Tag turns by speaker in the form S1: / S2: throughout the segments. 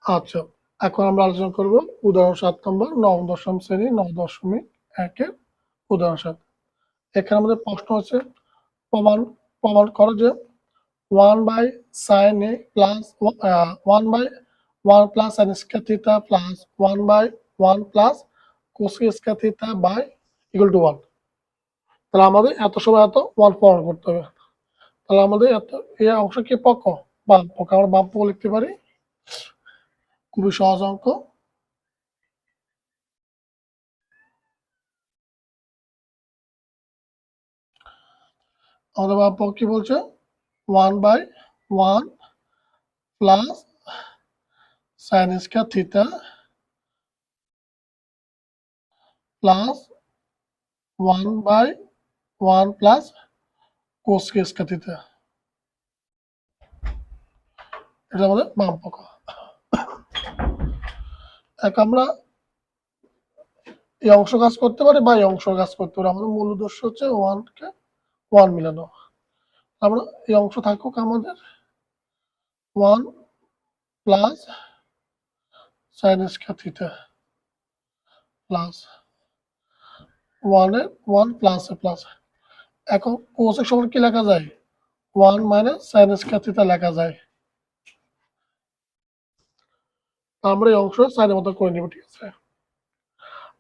S1: আচ্ছা, এখন আমরা আলোচনা করব উদাহরণ 7 নম্বর নবম দশম শ্রেণী 9.1-এর উদাহরণ 7। এখানে আমাদের প্রশ্ন হচ্ছে প্রমাণ প্রমাণ করো যে 1 by sin a plus 1 by 1 plus sin square theta plus 1 by 1 plus cos square theta by equal to 1। তাহলে আমাদের এত সময় এত 1 প্রমাণ করতে হবে। তাহলে আমাদের এত এই অংশ কি পক্ষ? বাম পক্ষ। আমরা বাম পক্ষ লিখতে পারি। খুবই সহজ অঙ্ক। আমাদের বাম পক্ষ কি বলছে? 1 by 1 plus sin square theta plus 1 by 1 plus cos square theta. এটা আমাদের বাম পক্ষ। এখন আমরা এই অংশ কাজ করতে পারি বা এই অংশ কাজ করতে পারি। আমাদের মূল উদ্দেশ্য হচ্ছে 1 কে 1 মিলানো। আমরা এই অংশ থাকুক আমাদের 1 plus sin square theta plus 1 এর 1 প্লাস এ প্লাস। এখন cos এর সমান কি লেখা যায়? 1 মাইনাস sin স্কয়ার থিটা লেখা যায়। আমরা এই অংশ sin এর মতো করে নিব, ঠিক আছে?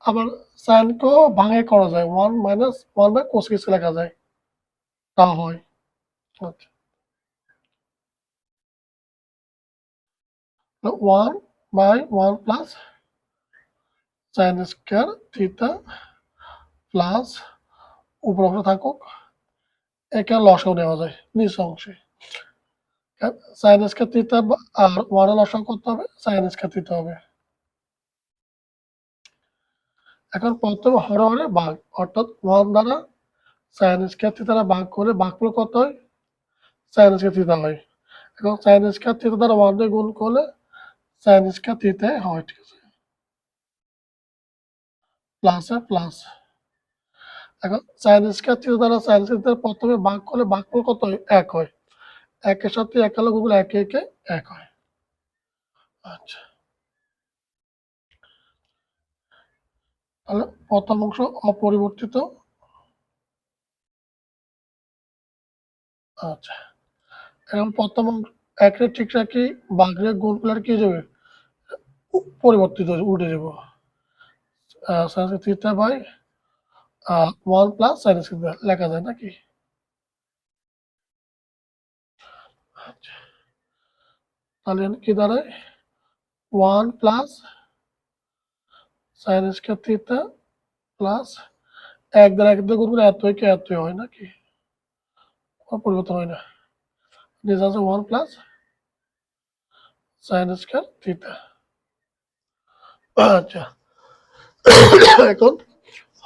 S1: আবার sin কেও ভাঙে করা যায়, 1 মাইনাস 1 বাই cos লেখা যায়, তা হয়। আচ্ছা, 1 by 1 plus sin square theta plus উপর অংশ থাকুক, একে লসাও নেওয়া যায় নিচ অংশে। sin স্কয়ার থিটা আর 1 এর লসাও করতে হবে, sin স্কয়ার থিটা হবে। এখন প্রথমে হরে হরে ভাগ, অর্থাৎ 1 দ্বারা sin স্কয়ার থিটা দ্বারা ভাগ করে ভাগফল কত হয়? sin স্কয়ার থিটা হয়। এখন sin স্কয়ার থিটা দ্বারা 1 দিয়ে গুণ করলে sin স্কয়ার থিটা হয়, ঠিক আছে? প্লাস এ প্লাস। এখন sin স্কয়ার থিটা দ্বারা sin স্কয়ার থিটা প্রথমে ভাগ করলে ভাগফল কত হয়? 1 হয়। 1 এর সাথে 1 হলো গুণ, 1 একে 1 হয়। আচ্ছা, তাহলে প্রথম অংশ অপরিবর্তিত। আচ্ছা, এখন প্রথম অংশ 1 রে ঠিক রাখি, বাঘরে গুণ করলে কি যাবে? পরিবর্তিত উঠে যাব। sin theta by 1 plus sin theta লেখা যায় নাকি? আচ্ছা, তাহলে কি দাঁড়ায়? 1 plus sin square theta plus 1 দ্বারা 1 দিয়ে গুণ করলে এতই কে এতই হয় নাকি? কোনো পরিবর্তন হয় না। দিস আছে 1 প্লাস sin স্কয়ার থিটা। আচ্ছা, এখন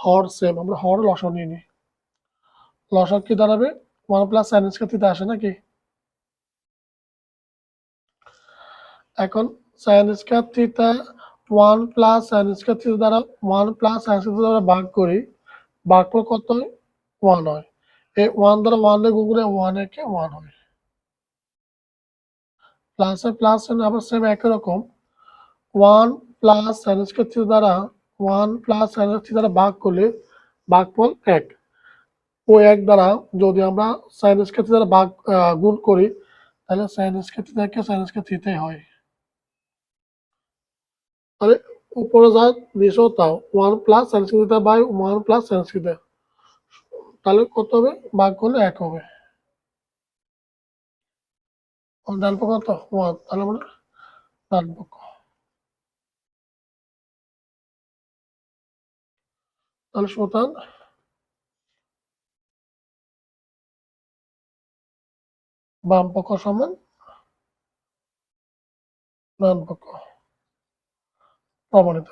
S1: হর সেম, আমরা হর লসাও নিয়ে নিই। লসাও কি দাঁড়াবে? 1 প্লাস sin স্কয়ার থিটা আসে নাকি? এখন sin square theta 1 plus sin square theta দ্বারা 1 প্লাস sin স্কয়ার থিটা দ্বারা ভাগ করি, ভাগফল কত হয়? 1 হয়। এই 1 দ্বারা 1 দিয়ে গুণ করলে 1 একে 1 হয়। প্লাস এ প্লাস আবার সেম একই রকম 1 প্লাস sin স্কয়ার থিটা দ্বারা 1 প্লাস sin থিটা দ্বারা ভাগ করলে ভাগফল 1। ওই 1 দ্বারা যদি আমরা sin স্কয়ার থিটা দ্বারা ভাগ গুণ করি, তাহলে sin স্কয়ার থিটাকে sin স্কয়ার থিটাই হয়। তাহলে উপরে যা নিচেও তাও 1 plus sin square theta by 1 plus sin square theta, তাহলে কত হবে? ভাগ করলে 1 হবে। ডান পক্ষ কত? 1, তাহলে আমরা ডান পক্ষ। তাহলে সুতরাং বাম পক্ষ সমান ডান পক্ষ, প্রমাণিত।